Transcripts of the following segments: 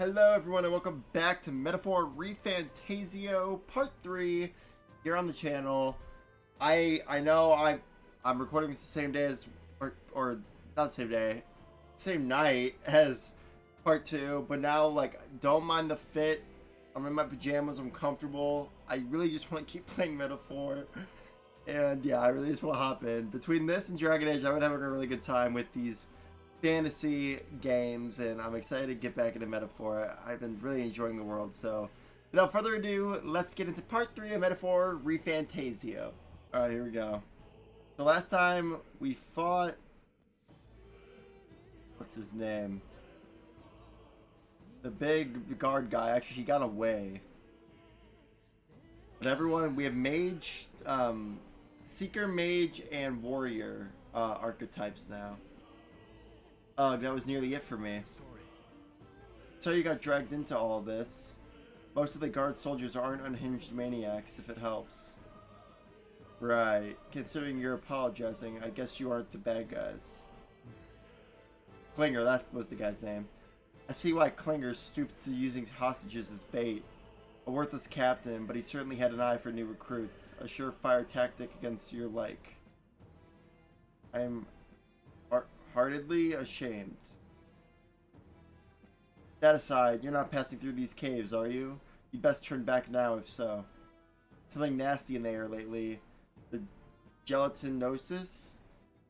Hello everyone and welcome back to Metaphor ReFantazio Part 3 here on the channel. I know I'm recording this the same day as or not the same day, same night as Part 2, but now like don't mind the fit. I'm in my pajamas, I'm comfortable. I really just want to keep playing Metaphor. And yeah, I really just want to hop in. Between this and Dragon Age, I've been having a really good time with these fantasy games, and I'm excited to get back into Metaphor. I've been really enjoying the world, so without further ado, let's get into part 3 of Metaphor ReFantazio. Alright, here we go. The last time we fought... what's his name? The big guard guy. Actually, he got away. But everyone, we have Mage, Seeker, Mage, and Warrior archetypes now. That was nearly it for me. So you got dragged into all this. Most of the guard soldiers aren't unhinged maniacs, if it helps. Right. Considering you're apologizing, I guess you aren't the bad guys. Klinger, that was the guy's name. I see why Klinger stooped to using hostages as bait. A worthless captain, but he certainly had an eye for new recruits. A surefire tactic against your like. I am heartedly ashamed. That aside, you're not passing through these caves, are you? You'd best turn back now, if so. Something nasty in the air lately. The gelatinosis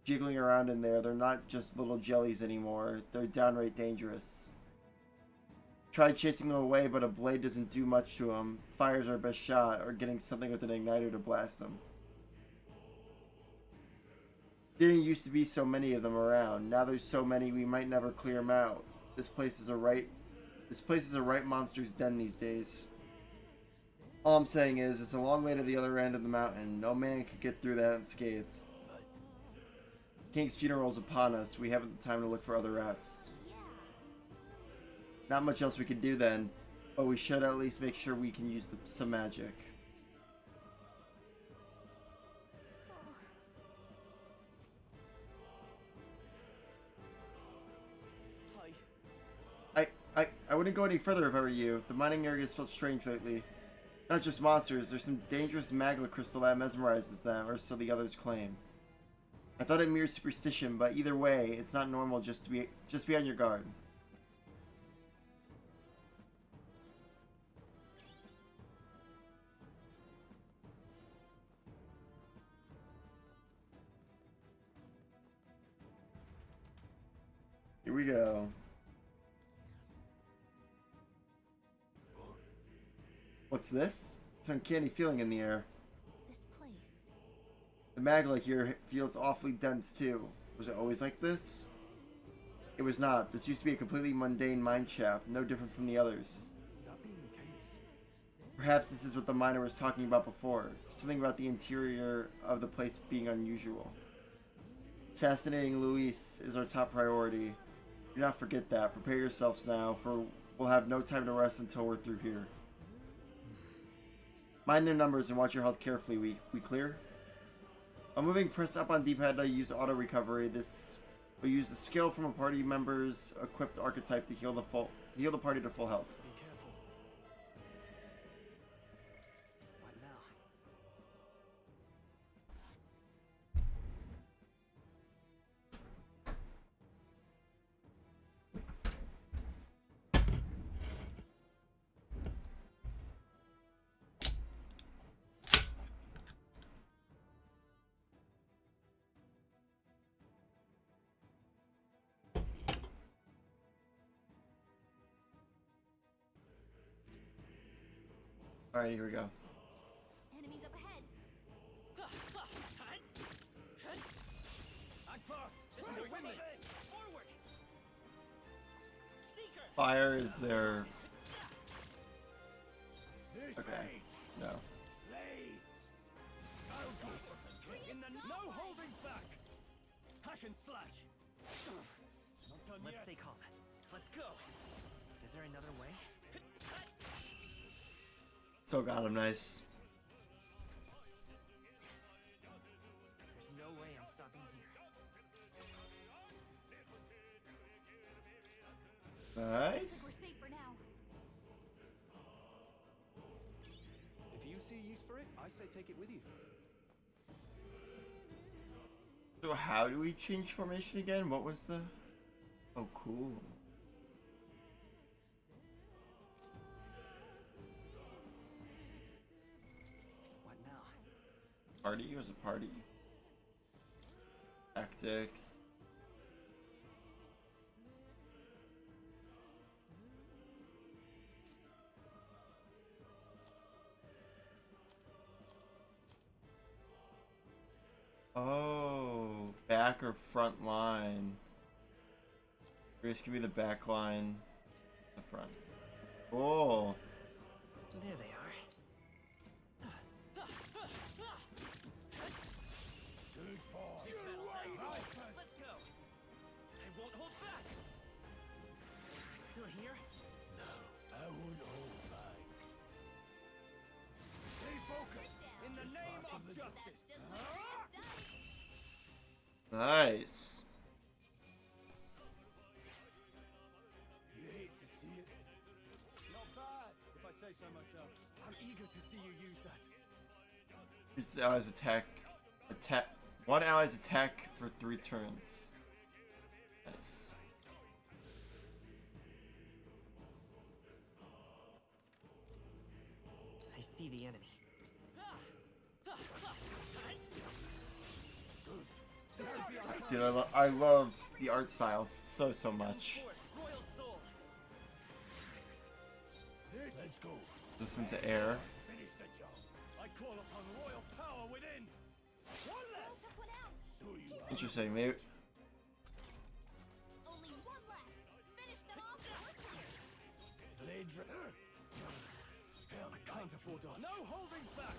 jiggling around in there. They're not just little jellies anymore. They're downright dangerous. Tried chasing them away, but a blade doesn't do much to them. Fire's our best shot, or getting something with an igniter to blast them. Didn't used to be so many of them around. Now there's so many we might never clear them out. This place is a right monster's den these days. All I'm saying is, it's a long way to the other end of the mountain. No man could get through that unscathed. King's funeral's upon us. We haven't the time to look for other routes. Not much else we can do then, but we should at least make sure we can use some magic. I wouldn't go any further if I were you. The mining areas felt strange lately. Not just monsters, there's some dangerous magma crystal that mesmerizes them, or so the others claim. I thought it mere superstition, but either way, it's not normal just be on your guard. Here we go. What's this? It's an uncanny feeling in the air. This place. The magma here feels awfully dense too. Was it always like this? It was not. This used to be a completely mundane mine shaft, no different from the others. That being the case. Perhaps this is what the miner was talking about before. Something about the interior of the place being unusual. Assassinating Luis is our top priority. Do not forget that. Prepare yourselves now, for we'll have no time to rest until we're through here. Mind their numbers and watch your health carefully. We clear? While moving, press up on D-pad to use auto recovery. This will use a skill from a party member's equipped archetype to heal the party to full health. Be careful. Right now. Alright, here we go. Enemies up ahead. Act fast. This is a win this. Forward. Seeker. Fire is their... okay. No. Blaze. In the no holding back. Hack and slash. Not done Let's yet. stay calm. Let's go. Is there another way? So got him nice. There's no way I'm stopping here. Nice. We're safe for now. you see use for it, I say take it with you. So how do we change formation again? What was the... Oh, cool. What now? Party was a party. Tactics. Oh, back or front line? Grace, give me the back line, the front. Oh, There they are. Good for you. Let's go. I won't hold back. Still here? I won't hold back. Stay focused. In the name of justice. nice. You hate to see it. Not bad, if I say so myself. I'm eager to see you use that. Use the allies attack. One ally's attack for 3 turns. Nice. I see the enemy. Dude, I love the art style so much. Royal soul. Let's go. Listen to air. Finish the job. I call upon royal power within. One left. Took one out. So you are. Interesting. Maybe Only one left. Finish them off and we're clear. Blade runner. Hell, I can't afford to. No holding back.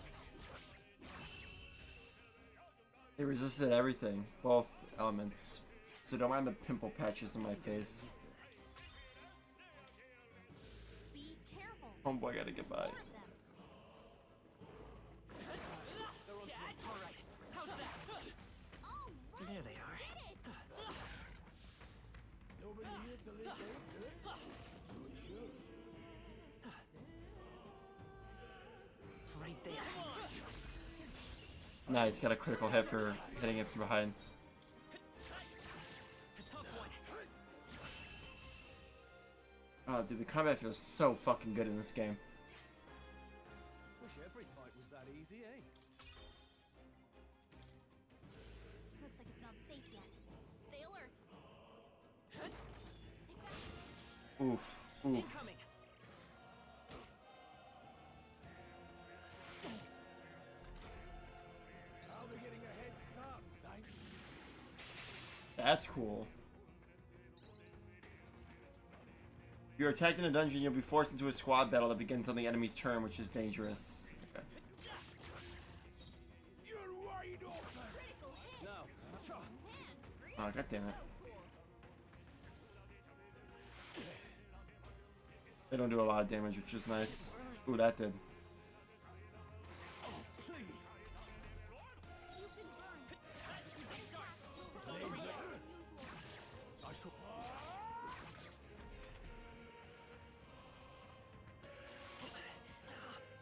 they resisted everything, both elements. So don't mind the pimple patches on my face. Be careful. Homeboy gotta get by. More of them. Alright. How's that? All right. There they are. Did it. Nobody here to lay claim to it. So it shows. Right there. Nice, got a critical hit for hitting it from behind. A tough one. Oh, dude, the combat feels so fucking good in this game. Wish every fight was that easy, eh? Looks like it's not safe yet. Stay alert. Oof, oof. Incoming. I'll be getting a head start, thanks. That's cool. If you're attacked in a dungeon, you'll be forced into a squad battle that begins on the enemy's turn, which is dangerous. Okay. You're wide open. Critical hit. Now, Man, green Oh, god damn it. so cool. They don't do a lot of damage, which is nice. Ooh, that did. please. You've been burned. Blade runner. Usual. I shall.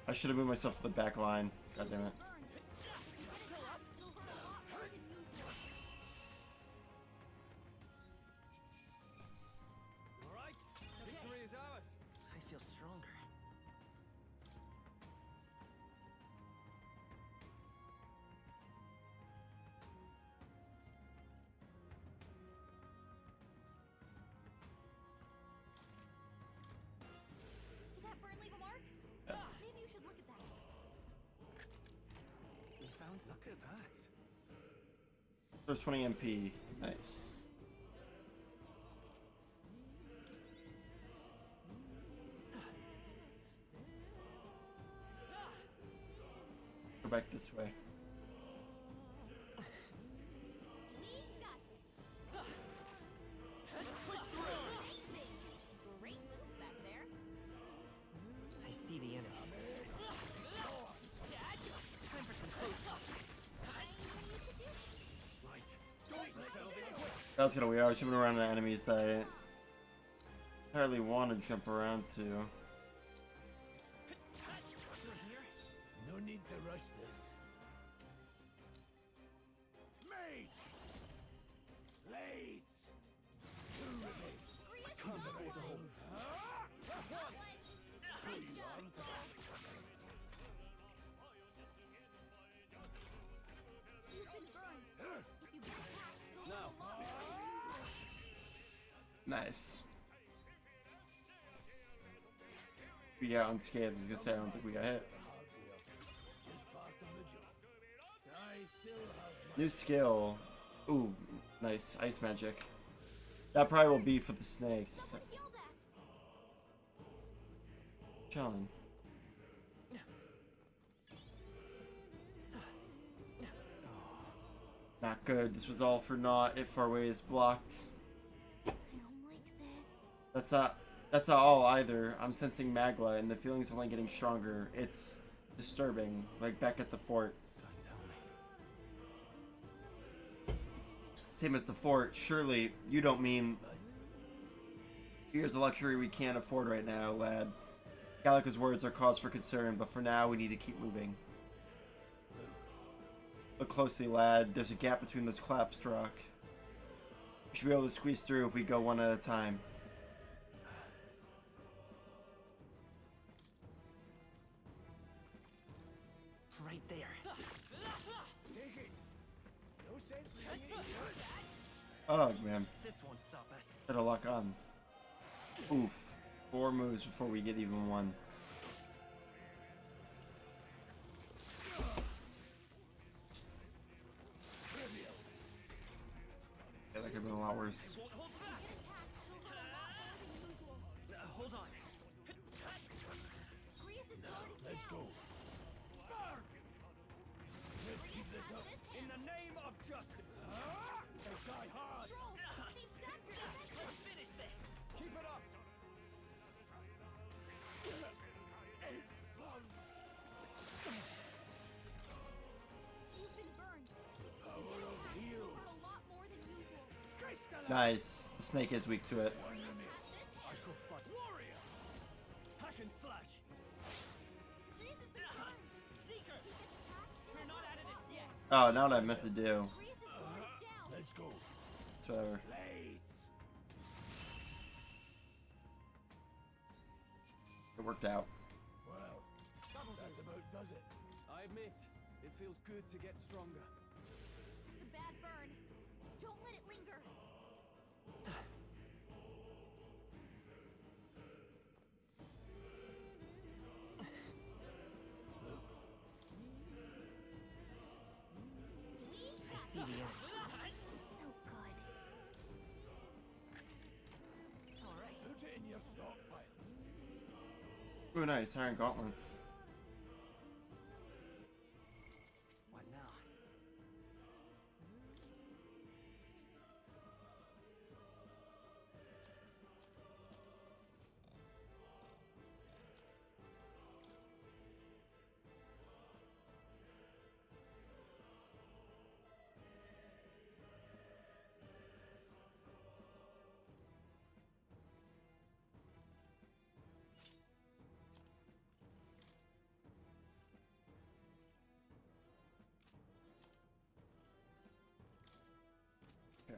I should have moved myself to the back line. God damn it. All right. Victory is ours. I feel stronger. Did that burn leave a mark? Maybe you should look at that. We found some. Look at that. There's 20 MP. Nice. Go back this way. We got this. Push through. Amazing. Great moves back there. I see the enemy. Time for some close up. Right. Don't settle this quick. That was kind of weird. I was jumping around the enemies that I didn't entirely want to jump around to. Still here? No No need to rush this. Mage! Blaze! Two remain. I can't afford to hold. So you aren't a You've been burned. You've been attacked so No. much than usual. Nice. We got unscathed. I was gonna say I don't think we got hit. Just part of the job. I still have New skill. Ooh, nice. Ice magic. That probably will be for the snakes. Someone heal that. Chillin'. Not good. This was all for naught if our way is blocked. I don't like this. That's not all either. I'm sensing Magla and the feeling's only getting stronger. It's disturbing. Like back at the fort. Don't tell me. Same as the fort. Surely you don't mean here's a luxury we can't afford right now, lad. Gallica's words are cause for concern, but for now we need to keep moving. Look closely, lad. There's a gap between those collapsed rock. We should be able to squeeze through if we go one at a time. Right there. Take it. No sense leaving it here. Oh man, This won't stop us. better lock on. Oof. 4 moves before we get even one. Yeah, that could have been a lot worse. Get attacked so much than usual. Hold on. Grease is going Let's down. go. Burn! Let's keep this up. In the name of justice. They die hard. Troll, they've sapped your defenses. Finish this. Keep it up. You've been burned. Power of heal. Hurt a lot more than usual. Crystallize. Nice. The snake is weak to it. I shall fight. Warrior. Hack and slash. Grease has been burned. Seeker. We're not out of this yet. Oh, now what I meant to do. Grease is almost down. Let's go. It's whatever. Blaze. It worked out. Well, that about does it. I admit, it feels good to get stronger. It's a bad burn. Don't let it linger. I see the end. No good. All right. Put it in your stockpile. Ooh, nice. Iron gauntlets. What now? Yeah.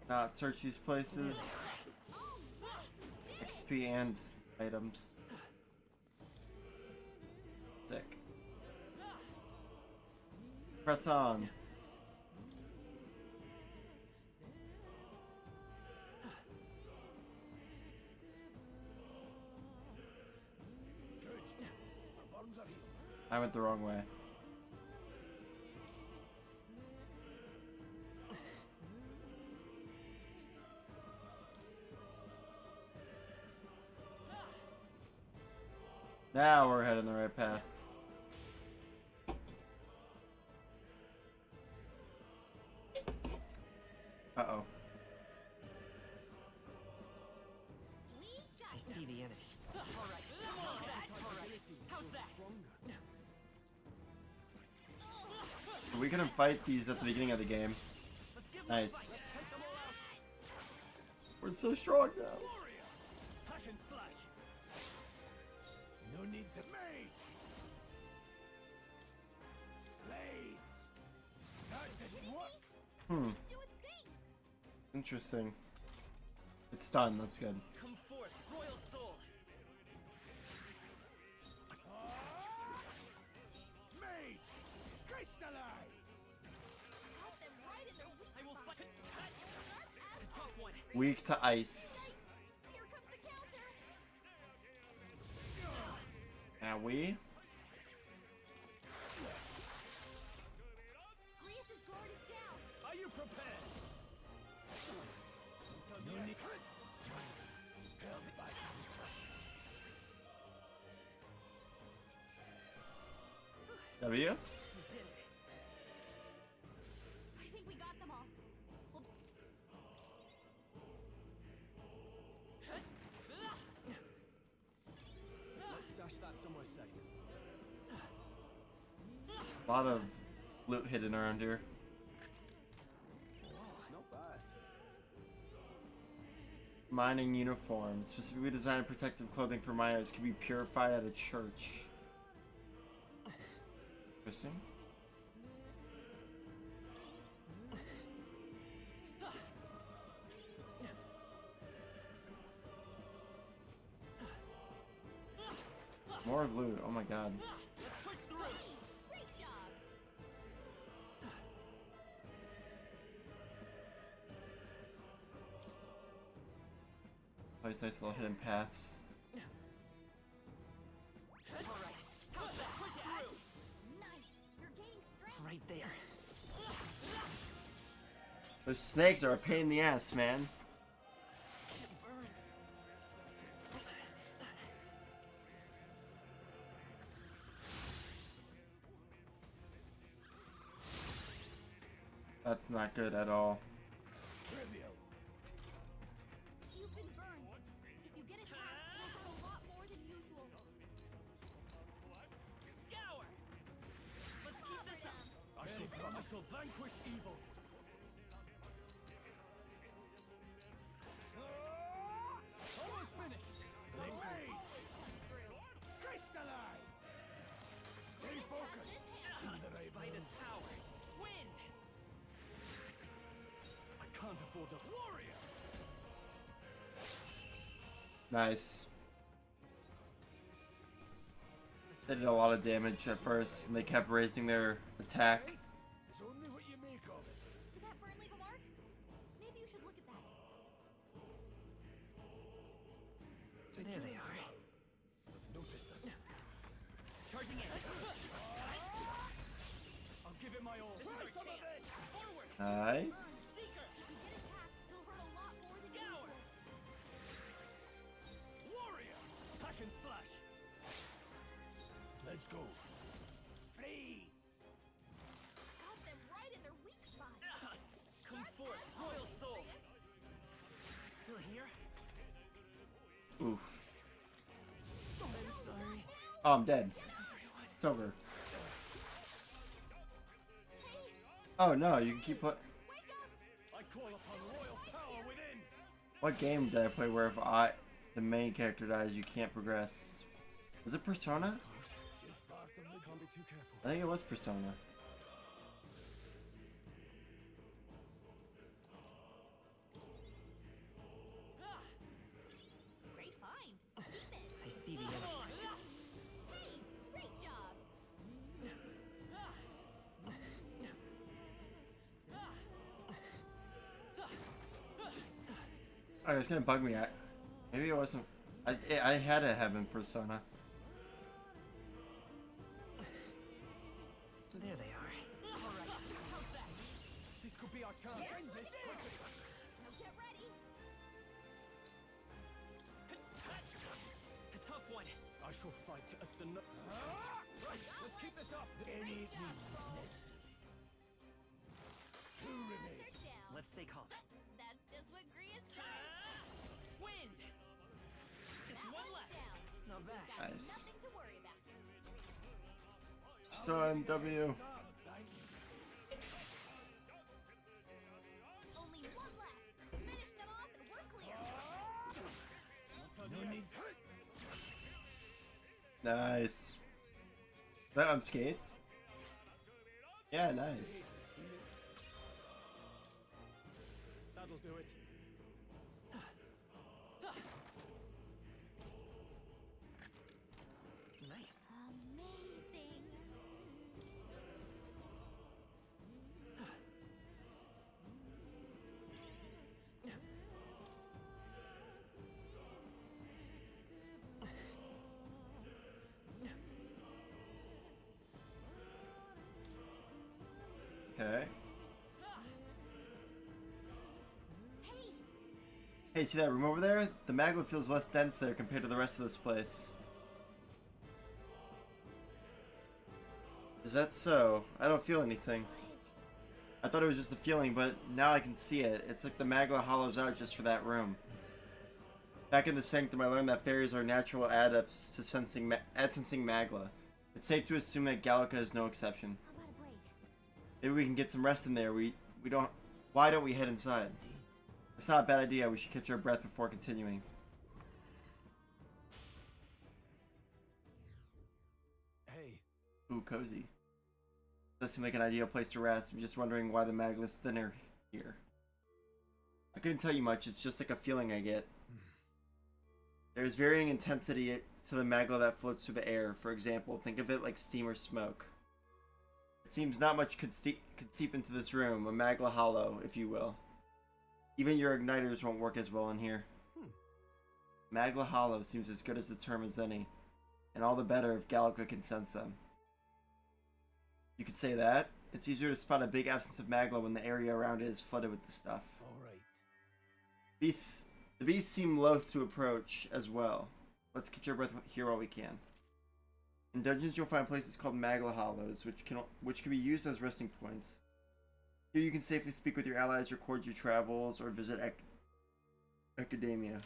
Not search these places. XP and items. Sick. Press on. Good. Our burns are healed. I went the wrong way. Now we're heading the right path. Uh-oh. We got I see the enemy. All right. How's that? All right. How's that? Stronger. We couldn't fight these at the beginning of the game. Nice. We're so strong now. Warrior! Hack and slash! No need to mage! Blaze! That didn't work! Hmm. Do a thing. Interesting. It's done. That's good. Come forth, royal soul. Mage! Crystallize! Got them right in their weak I will spot. fight. Sharp as A tough one. Weak to ice. Here comes the counter. Now we. Grease's guard is down. Are you prepared? No need. Held by W. You did it. I think we got them all. Well, Let's stash that somewhere safe. A lot of loot hidden around here. Not bad. Mining uniforms, specifically designed protective clothing for miners, can be purified at a church. Interesting. More loot. Oh my god. Let's push through. great job. Nice little hidden paths. All right. How's that? Push through. Nice. You're gaining strength. Right there. Those snakes are a pain in the ass, man. It burns. That's not good at all. Trivial. You've been burned. If you get attacked, you'll hurt a lot more than usual. Scour. Let's keep this up. I shall vanquish evil. Almost finished. Rage. Through. Crystallize. Stay focused. See the raven. Fight is power. Wind. I can't afford a warrior. Nice. They did a lot of damage at first, and they kept raising their attack. It's only what you make of it. Did that burn leave a mark? Maybe you should look at that. There they are. Noticed us. Charging in. I'll give it my all. This is our chance. Forward. Nice. Seeker. If you get attacked, it'll hurt a lot more than Scour. usual. Warrior. Hack and slash. Let's go. Freeze. Got them right in their weak spot. Come forth, royal soul. Still here? Oof. I'm sorry. Oh, I'm dead. It's over. Oh no, you can keep put. Wake up! I call upon royal power within. What game did I play where if the main character dies, you can't progress? Was it Persona? Just part of the Can't be too careful. I think it was Persona. Great find. Keep it. I see the enemy. Hey, great job. Oh, it's gonna bug me. Maybe it wasn't. I had to have been Persona. There they are. All right. How's that? This could be our chance. End this quickly. Now get ready. A tough one. I shall fight as the right, let's keep this up. Any means necessary. Two remain. They're down. Let's stay calm. That's just what Grease does. Wind. Just That one one's left. down. Not bad. Got Nice. nothing to worry about. Stun W. Thank you. Nice. Is that unscathed? Yeah, nice. That'll do it. Nice. Amazing. Okay. Hey, Hey, see that room over there? The magma feels less dense there compared to the rest of this place. Is that so? I don't feel anything. what? I thought it was just a feeling, but now I can see it. It's like the magma hollows out just for that room. Back in the sanctum, I learned that fairies are natural adepts to sensing magma. It's safe to assume that Gallica is no exception. How about a break? Maybe we can get some rest in there. We don't. Why don't we head inside? It's not a bad idea. We should catch our breath before continuing. Hey, Ooh, cozy. Does seem like an ideal place to rest. I'm just wondering why the magma's thinner here. I couldn't tell you much. It's just like a feeling I get. There's varying intensity to the magma that floats through the air. For example, think of it like steam or smoke. It seems not much could seep into this room, a magma hollow, if you will. Even your igniters won't work as well in here. Magma hollow seems as good as the term as any, and all the better if Gallica can sense them. You could say that. It's easier to spot a big absence of magma when the area around it is flooded with the stuff. alright. The beasts seem loath to approach as well. Let's catch our breath here while we can. In dungeons, you'll find places called magma hollows, which can be used as resting points. Here you can safely speak with your allies, record your travels, or visit academia.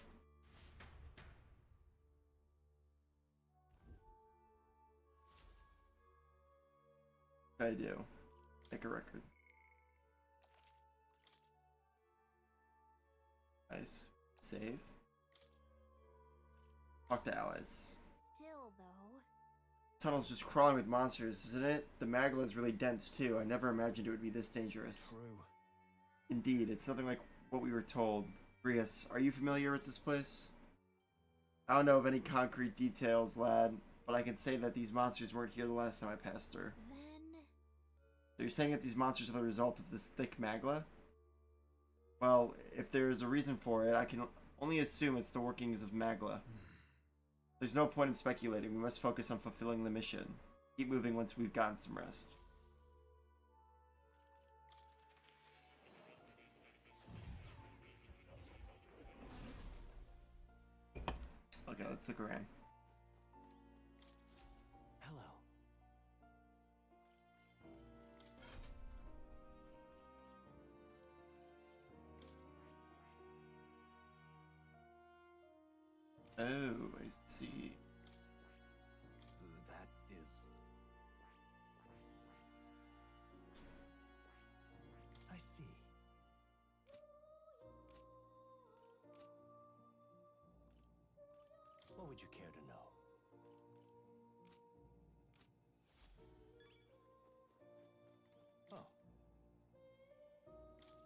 I do. Make a record. Nice. Save. Talk to allies. Still, though. Tunnel's just crawling with monsters, isn't it? The magma is really dense too. I never imagined it would be this dangerous. True. Indeed, it's nothing like what we were told. Rias, are you familiar with this place? I don't know of any concrete details, lad, but I can say that these monsters weren't here the last time I passed through. Then, So you're saying that these monsters are the result of this thick magma? Well, if there is a reason for it, I can only assume it's the workings of magma. There's no point in speculating. We must focus on fulfilling the mission. Keep moving once we've gotten some rest. Okay, let's look around. Hello. Oh, I see. That is... I see. What would you care to know? Oh.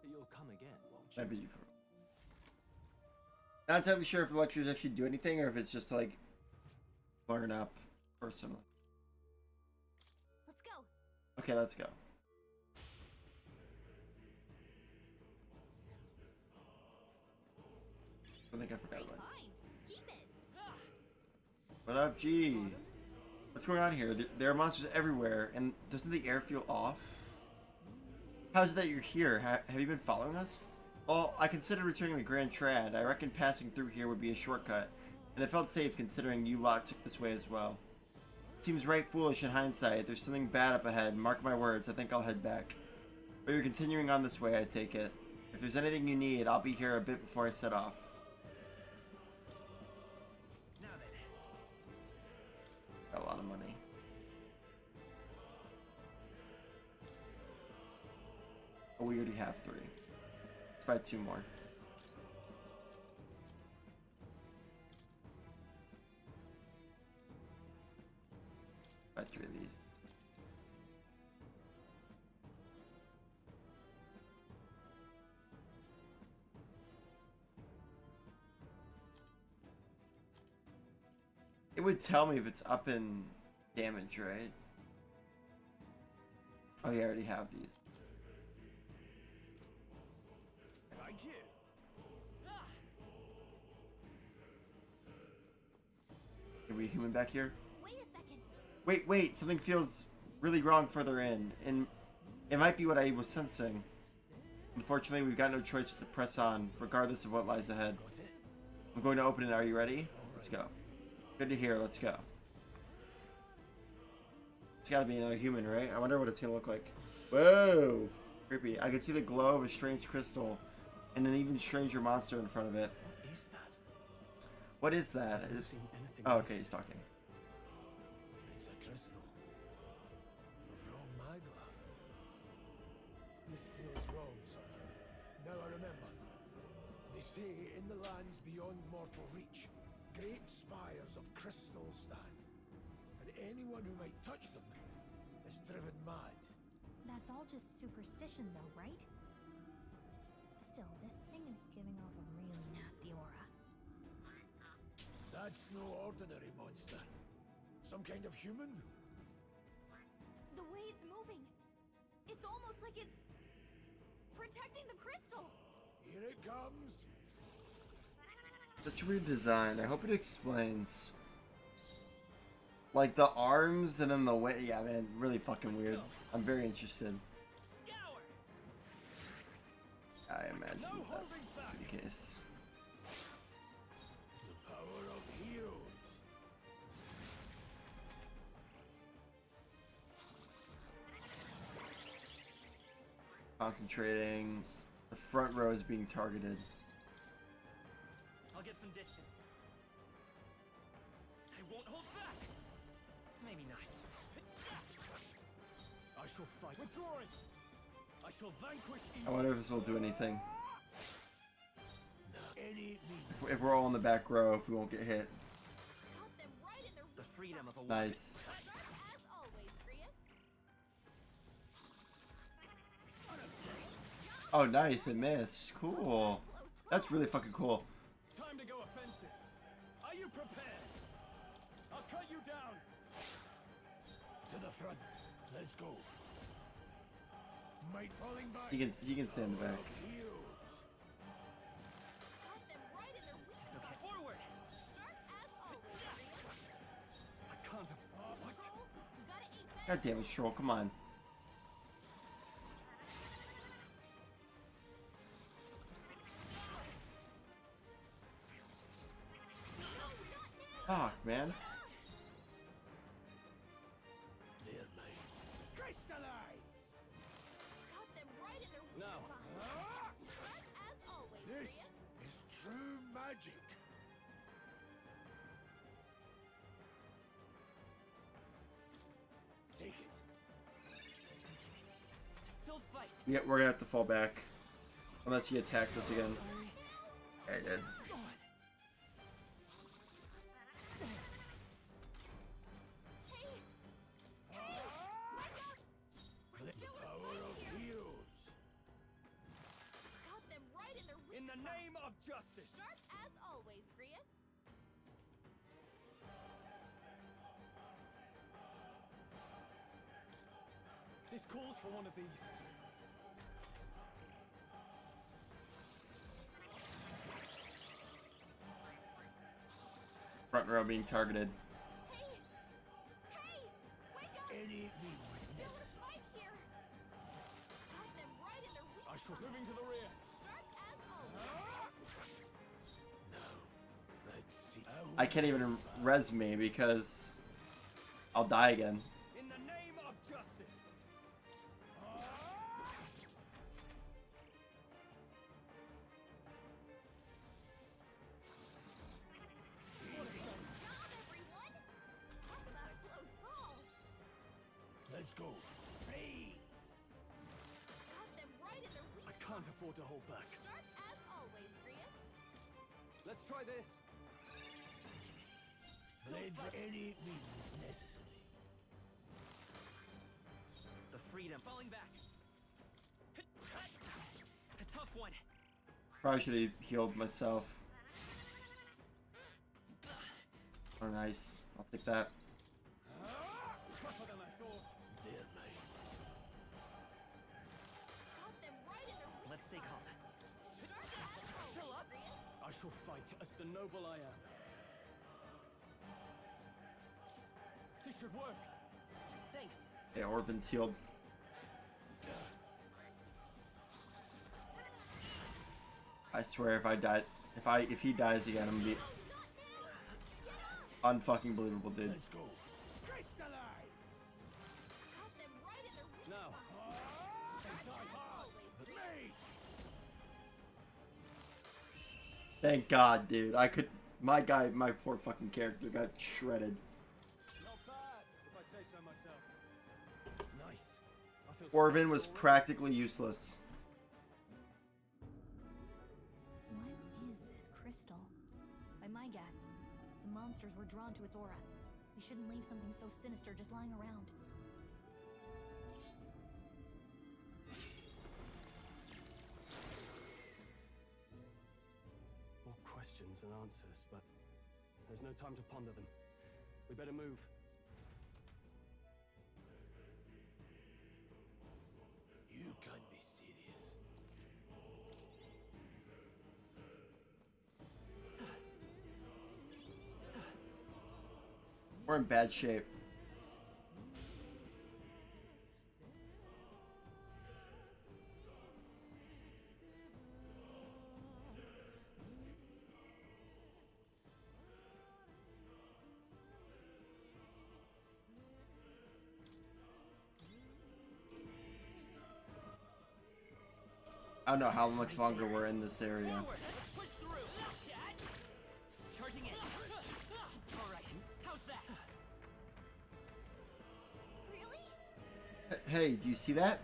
You'll come again, won't you? Maybe you've heard. Not entirely sure if the lectures actually do anything or if it's just to, like, learn up personally. let's go. Okay, let's go. I think I forgot about it. Fine. Keep it. What up, G? What's going on here? There are monsters everywhere, and doesn't the air feel off? How's it that you're here? Have you been following us? Well, I considered returning to Grand Trad. I reckon passing through here would be a shortcut, and it felt safe considering you lot took this way as well. Seems right foolish in hindsight. There's something bad up ahead. Mark my words, I think I'll head back. But you're continuing on this way, I take it. If there's anything you need, I'll be here a bit before I set off. Now then. Got a lot of money. Oh, we already have 3. Let's buy 2 more. Buy 3 of these. It would tell me if it's up in damage, right? Oh, yeah, I already have these. Thank you. Are we human back here? Wait a second. Wait, something feels really wrong further in, and it might be what I was sensing. Unfortunately, we've got no choice but to press on, regardless of what lies ahead. Got it. I'm going to open it. Are you ready? Let's go. Good to hear. Let's go. It's gotta be another human, right? I wonder what it's gonna look like. Whoa! Creepy. I can see the glow of a strange crystal and an even stranger monster in front of it. What is that? What is that? I've never seen anything Oh, like okay, he's talking. It's a crystal. Of raw magma. This feels wrong somehow. Now I remember. They say in the lands beyond mortal reach, great spires of crystal stand. And anyone who might touch them is driven mad. That's all just superstition, though, right? Still, this thing is giving off a really nasty aura. That's no ordinary monster. Some kind of human? The way it's moving, it's almost like it's protecting the crystal. Here it comes. Such a weird design. I hope it explains. Like the arms and then the way. Yeah, man, really fucking weird. I'm very interested. Scour. I imagine No that holding back. would be the case. The power of heroes. Concentrating. The front row is being targeted. I'll get some distance. I won't hold back. Maybe not. I shall fight. Withdrawing. I shall vanquish I evil. wonder if this will do anything. Any means. If we're all in the back row, if we won't get hit. Caught them right in their The weak freedom spot. of a woman. Nice. Sharp as always, Prius. Oh, nice. It missed. Cool. That's really fucking cool. Time to go offensive. Are you prepared? I'll cut you down. To the front. Let's go. Might falling back. You can stay in the back. Heroes. Caught them right in their weak It's okay. spot. Forward. Sharp as always, Prius. I can't afford. What? Troll, you gotta aim better. God damn it, Troll. Come on. Fuck, man. They're mine. Crystallize. Caught them right in their weak No. spot. Ah! Sharp as always, This Prius. is true magic. Take it. Still fight. Yeah, we're gonna have to fall back. Unless he attacks us again. Yeah, I did. The power of heroes. Caught them right in their weak In the spot. name of justice. Sharp as always, Prius. This calls for one of these. Front row being targeted. Hey! Hey! Wake up! Any means There's a necessary. fight here! Caught them right in their weak I shall spot. moving to the rear. Sharp as always. Now, let's see. I can't even res me because I'll die again. In the name of justice. Job, everyone! Talk about a close call. Let's go. Praise. Caught them right in their weak I can't afford to hold back. Sharp as always, Prius. Let's try this. Blades any means necessary. I'm falling back. A tough one. Probably should have healed myself. Oh, nice. I'll take that. Tougher than I thought. Dear mate. Got them right in their weak Let's stay calm. Fill up. I shall fight as the noble I am. This should work. Thanks. Yeah, Orphan's healed. I swear if I died, if he dies again, I'm gonna be unfucking believable, dude. Let's go. Crystallize. Got them right in their weak No. Mate. Thank God, dude. I could, my poor fucking character got shredded. Not bad, if I say so myself. Nice. I feel Orphan was strong already. practically useless. What is this crystal? By my guess, the monsters were drawn to its aura. We shouldn't leave something so sinister just lying around. More questions than answers, but there's no time to ponder them. We better move. You can't be serious. We're in bad shape. I don't know how much longer we're in this area. Forward. Let's push through. Cat. Charging in. All right. How's that? Really? Hey, do you see that?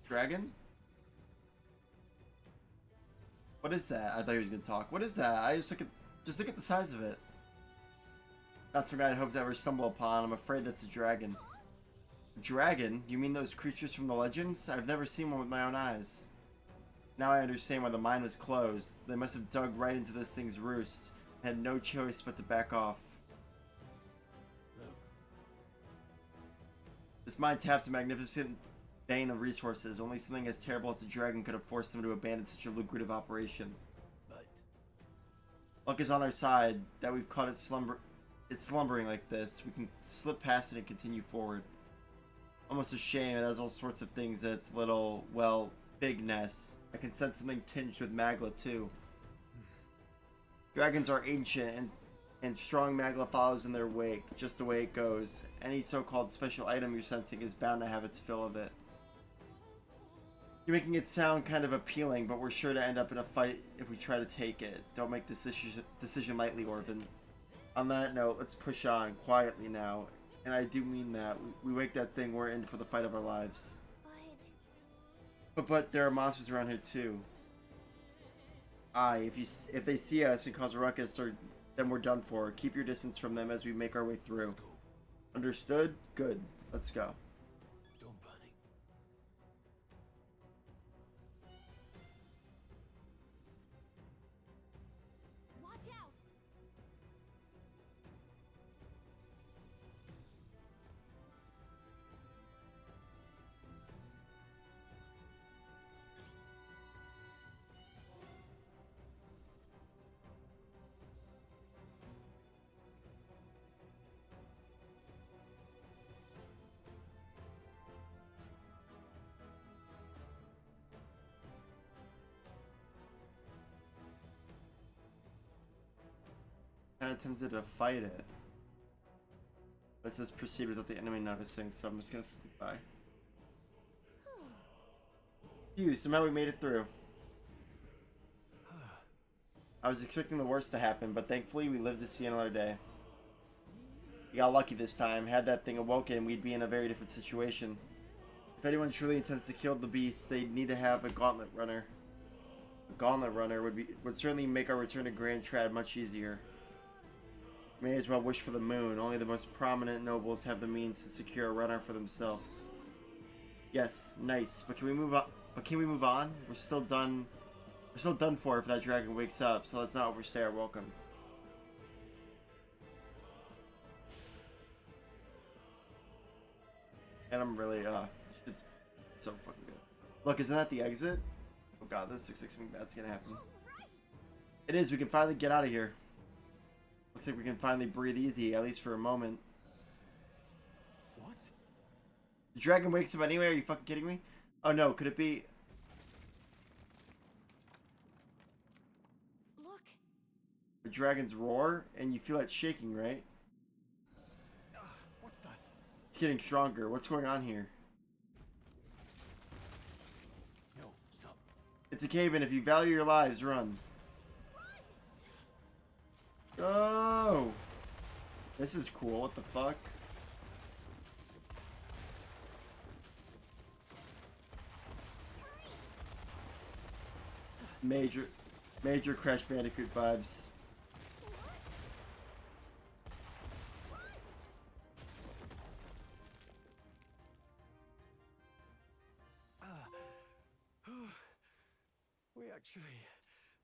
Dragon? What is that? I thought he was gonna talk. What is that? I just look at the size of it. Not something I'd hope to ever stumble upon. I'm afraid that's a dragon. A dragon? You mean those creatures from the legends? I've never seen one with my own eyes. Now I understand why the mine was closed. They must have dug right into this thing's roost and had no choice but to back off. Look, This mine taps a magnificent vein of resources. Only something as terrible as a dragon could have forced them to abandon such a lucrative operation. but Luck is on our side that we've caught it slumbering like this. We can slip past it and continue forward. Almost a shame it has all sorts of things in its little, well, big nest. I can sense something tinged with magla too. Dragons are ancient and strong magla follows in their wake, just the way it goes. Any so-called special item you're sensing is bound to have its fill of it. You're making it sound kind of appealing, but we're sure to end up in a fight if we try to take it. Don't make this decision lightly, Orphan. On that note, let's push on quietly now. And I do mean that. We wake that thing, we're in for the fight of our lives. But there are monsters around here too. Aye, if they see us and cause a ruckus, then we're done for. Keep your distance from them as we make our way through. let's go. Understood? Good. Let's go. Don't panic. Watch out! Kind of tempted to fight it. But it says proceed without the enemy noticing, so I'm just gonna sleep by. Phew, somehow we made it through. I was expecting the worst to happen, but thankfully we lived to see another day. We got lucky this time. Had that thing awoken, we'd be in a very different situation. If anyone truly intends to kill the beast, they'd need to have a gauntlet runner. A gauntlet runner would certainly make our return to Grand Trad much easier. May as well wish for the moon. Only the most prominent nobles have the means to secure a runner for themselves. Yes, nice. But can we move up? But can we move on? We're still done. We're still done for if that dragon wakes up. So let's not overstay our welcome. And I'm really it's so fucking good. Look, isn't that the exit? Oh god, this looks like something bad's gonna happen. It is. We can finally get out of here. Looks like we can finally breathe easy, at least for a moment. What? The dragon wakes up anyway? Are you fucking kidding me? Oh no, could it be? Look. The dragon's roar, and you feel it shaking, right? What the? It's getting stronger. What's going on here? No, stop. It's a cave-in. If you value your lives, run. Go! This is cool. What the fuck? Major Crash Bandicoot vibes. We actually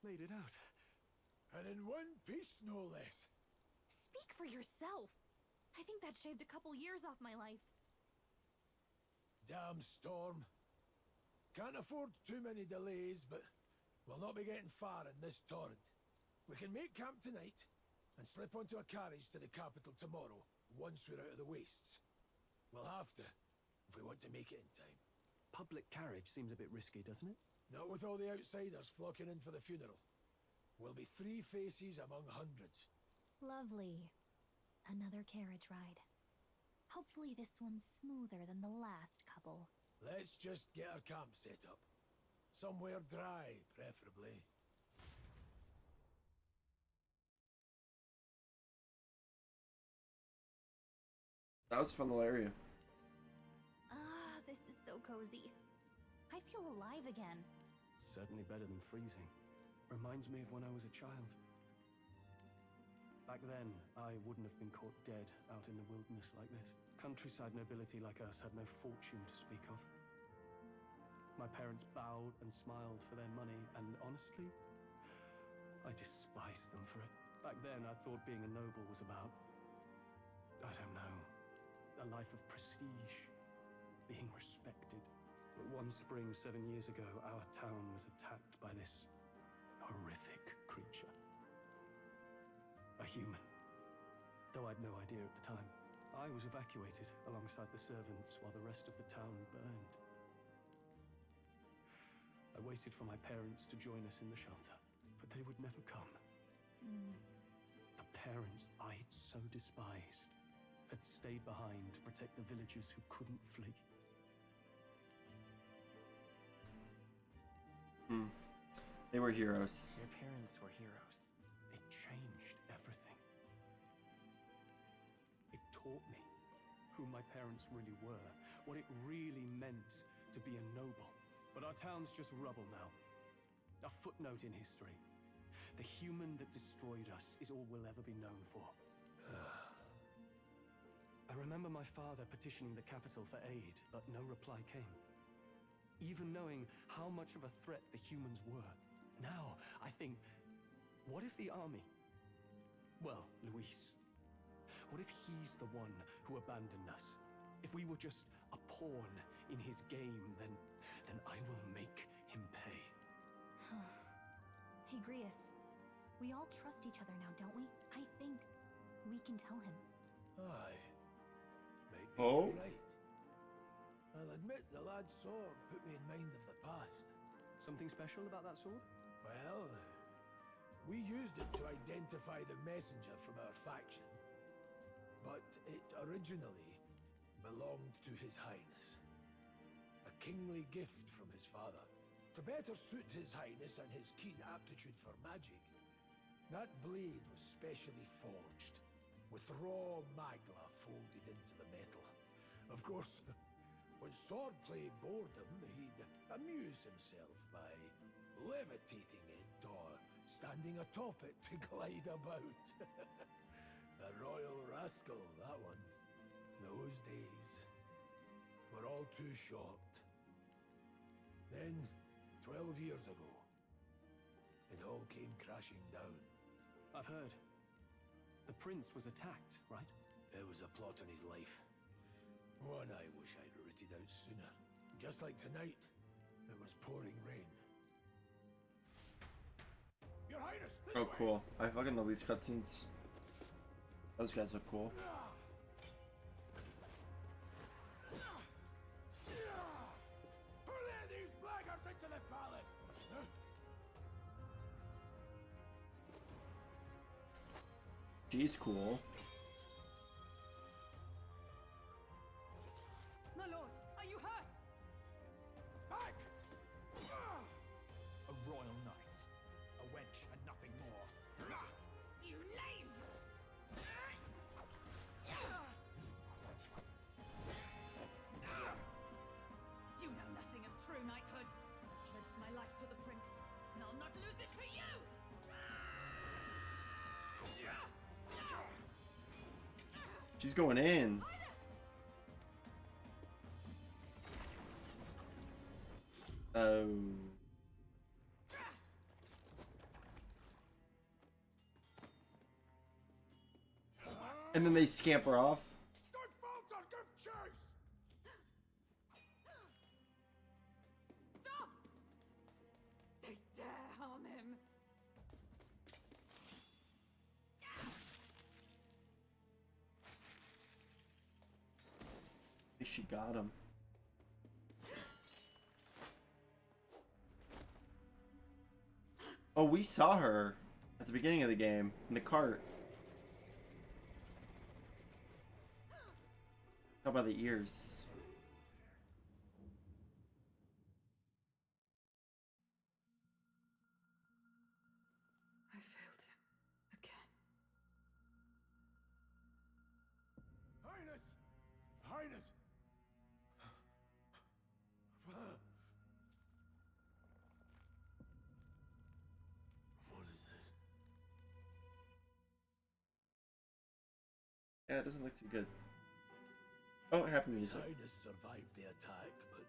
made it out. And in one piece, no less. Speak for yourself. I think that shaved a couple years off my life. Damn storm. Can't afford too many delays, but we'll not be getting far in this torrent. We can make camp tonight and slip onto a carriage to the capital tomorrow, once we're out of the wastes. We'll have to, if we want to make it in time. Public carriage seems a bit risky, doesn't it? Not with all the outsiders flocking in for the funeral. We'll be 3 faces among hundreds. Lovely. Another carriage ride. Hopefully this one's smoother than the last couple. Let's just get our camp set up. Somewhere dry, preferably. That was a fun little area. Ah, this is so cozy. I feel alive again. It's certainly better than freezing. Reminds me of when I was a child. Back then, I wouldn't have been caught dead out in the wilderness like this. Countryside nobility like us had no fortune to speak of. My parents bowed and smiled for their money, and honestly, I despised them for it. Back then, I thought being a noble was about, I don't know, a life of prestige, being respected. But one spring 7 years ago, our town was attacked by this horrific creature. A human. Though I'd no idea at the time. I was evacuated alongside the servants while the rest of the town burned. I waited for my parents to join us in the shelter, but they would never come. The parents I'd so despised had stayed behind to protect the villagers who couldn't flee. They were heroes. Your parents were heroes. It changed everything. It taught me who my parents really were, what it really meant to be a noble. But our town's just rubble now. A footnote in history. The human that destroyed us is all we'll ever be known for. I remember my father petitioning the capital for aid, but no reply came. Even knowing how much of a threat the humans were. Now, I think, what if the army? Well, Luis. What if he's the one who abandoned us? If we were just a pawn in his game, then I will make him pay. Hey, Grius. We all trust each other now, don't we? I think we can tell him. Aye. Might be Oh? right. I'll admit the lad's sword put me in mind of the past. Something special about that sword? Well, we used it to identify the messenger from our faction. But it originally belonged to His Highness. A kingly gift from his father, to better suit His Highness and his keen aptitude for magic. That blade was specially forged, with raw magla folded into the metal. Of course, when swordplay bored him, he'd amuse himself by levitating it or standing atop it to glide about. A royal rascal, that one. Those days were all too short. Then, 12 years ago, it all came crashing down. I've heard. The prince was attacked, right? It was a plot on his life. One I wish I'd rooted out sooner. Just like tonight, it was pouring rain. Your Highness, this Oh, way! cool. I fucking love these cutscenes. Those guys look cool. Who let these blackguards into the palace? She's cool. My lord, are you hurt? Back! A royal knight. A wench and nothing more. You knave! You know nothing of true knighthood. I pledged my life to the prince, and I'll not lose it to you! She's going in. Oh. And then they scamper off. Don't falter, give chase! Stop! They dare harm him. She got him. Oh, we saw her at the beginning of the game in the cart. How about the ears? I failed him again. Highness! Highness! What is this? Yeah, it doesn't look too good. Oh, happy His music. Highness survived the attack, but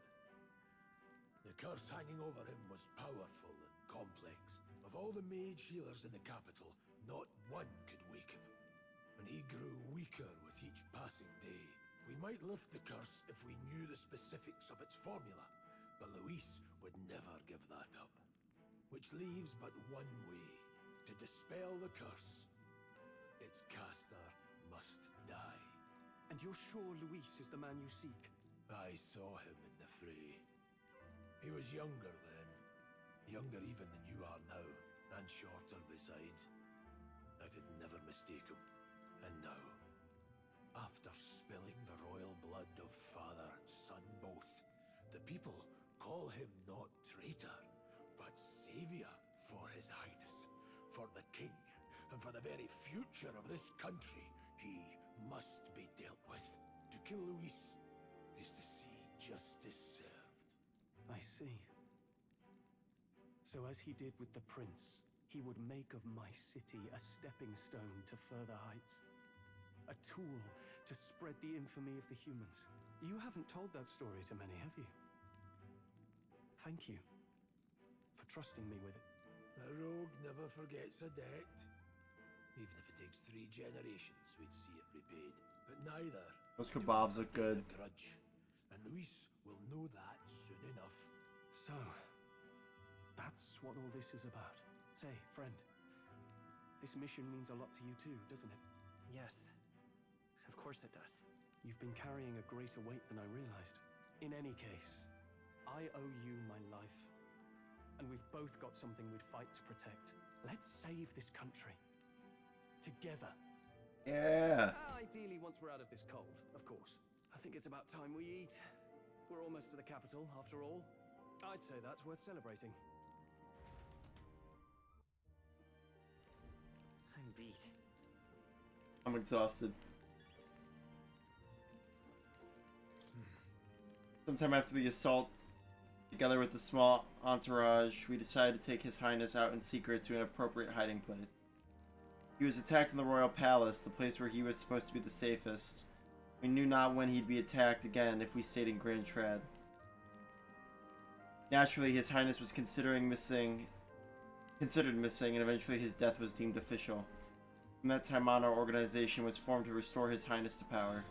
the curse hanging over him was powerful and complex. Of all the mage healers in the capital, not one could wake him. And he grew weaker with each passing day. We might lift the curse if we knew the specifics of its formula, but Luis would never give that up. Which leaves but one way to dispel the curse. Its caster must die. And you're sure Luis is the man you seek? I saw him in the fray. He was younger then. Younger even than you are now, and shorter besides. I could never mistake him. And now, after spilling the royal blood of father and son both, the people call him not traitor, but savior for his highness, for the king, and for the very future of this country. He must be dealt with. To kill Luis is to see justice served. I see. So as he did with the prince, he would make of my city a stepping stone to further heights. A tool to spread the infamy of the humans. You haven't told that story to many, have you? Thank you for trusting me with it. A rogue never forgets a debt. Even if it takes 3 generations, we'd see it repaid. But neither Those do we kebabs look forget good. a grudge. And Luis will know that soon enough. So, that's what all this is about. Say, friend, this mission means a lot to you too, doesn't it? Yes, of course it does. You've been carrying a greater weight than I realized. In any case, I owe you my life. And we've both got something we'd fight to protect. Let's save this country. Together. Yeah. Ideally, once we're out of this cold, of course. I think it's about time we eat. We're almost to the capital, after all. I'd say that's worth celebrating. I'm beat. I'm exhausted. Sometime after the assault, together with the small entourage, we decided to take His Highness out in secret to an appropriate hiding place. He was attacked in the royal palace, the place where he was supposed to be the safest. We knew not when he'd be attacked again if we stayed in Grand Trad. Naturally, His Highness was considered missing, and eventually his death was deemed official. From that time on, our organization was formed to restore His Highness to power.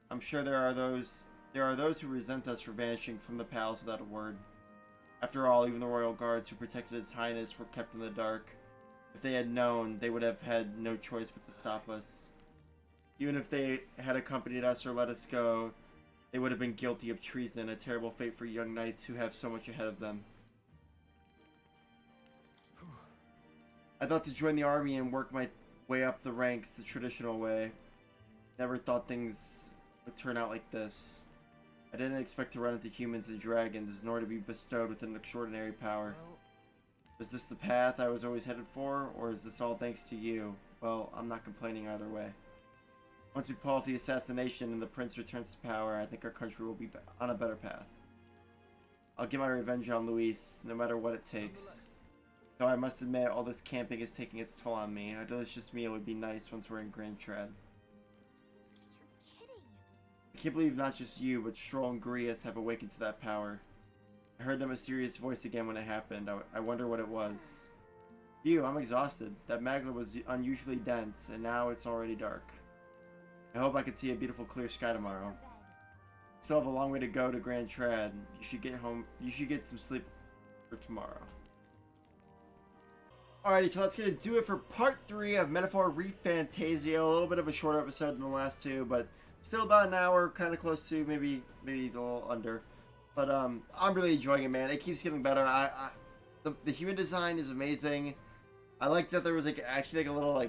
I'm sure there are those who resent us for vanishing from the palace without a word. After all, even the royal guards who protected His Highness were kept in the dark. If they had known, they would have had no choice but to stop us. Even if they had accompanied us or let us go, they would have been guilty of treason, a terrible fate for young knights who have so much ahead of them. I thought to join the army and work my way up the ranks the traditional way. Never thought things would turn out like this. I didn't expect to run into humans and dragons, nor to be bestowed with an extraordinary power. Was this the path I was always headed for, or is this all thanks to you? Well, I'm not complaining either way. Once we pull off the assassination and the prince returns to power, I think our country will be on a better path. I'll get my revenge on Luis, no matter what it takes. Though I must admit, all this camping is taking its toll on me. A delicious meal would be nice once we're in Grand Trad. You're kidding. I can't believe not just you, but Stroll and Grius have awakened to that power. I heard that mysterious voice again when it happened. I wonder what it was. Phew, I'm exhausted. That magma was unusually dense, and now it's already dark. I hope I can see a beautiful clear sky tomorrow. Still have a long way to go to Grand Trad. You should get home. You should get some sleep for tomorrow. Alrighty, so that's gonna do it for part 3 of Metaphor ReFantazio. A little bit of a shorter episode than the last two, but still about an hour, kind of close to, maybe a little under. But I'm really enjoying it, man. It keeps getting better. The human design is amazing. I like that there was actually a little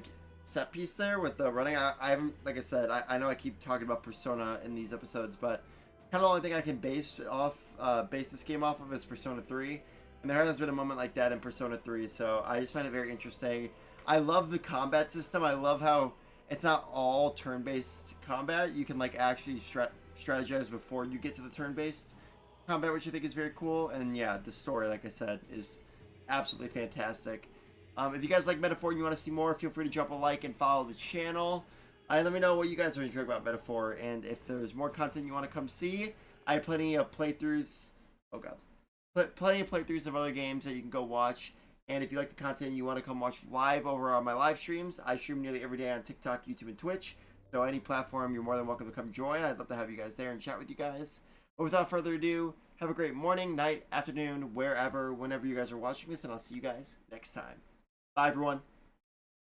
set piece there with the running. I haven't, like I said, I know I keep talking about Persona in these episodes, but kind of the only thing I can base this game off of is Persona 3. And there has been a moment like that in Persona 3, so I just find it very interesting. I love the combat system. I love how it's not all turn-based combat. You can actually strategize before you get to the turn-based combat, which I think is very cool. And yeah, the story, like I said, is absolutely fantastic. If you guys like Metaphor and you want to see more, feel free to drop a like and follow the channel. And let me know what you guys are enjoying about Metaphor, and if there's more content you want to come see. I have plenty of playthroughs. Oh god. Plenty of playthroughs of other games that you can go watch. And if you like the content and you want to come watch live over on my live streams, I stream nearly every day on TikTok, YouTube, and Twitch. So any platform, you're more than welcome to come join. I'd love to have you guys there and chat with you guys. But without further ado, have a great morning, night, afternoon, wherever, whenever you guys are watching this, and I'll see you guys next time. Bye, everyone.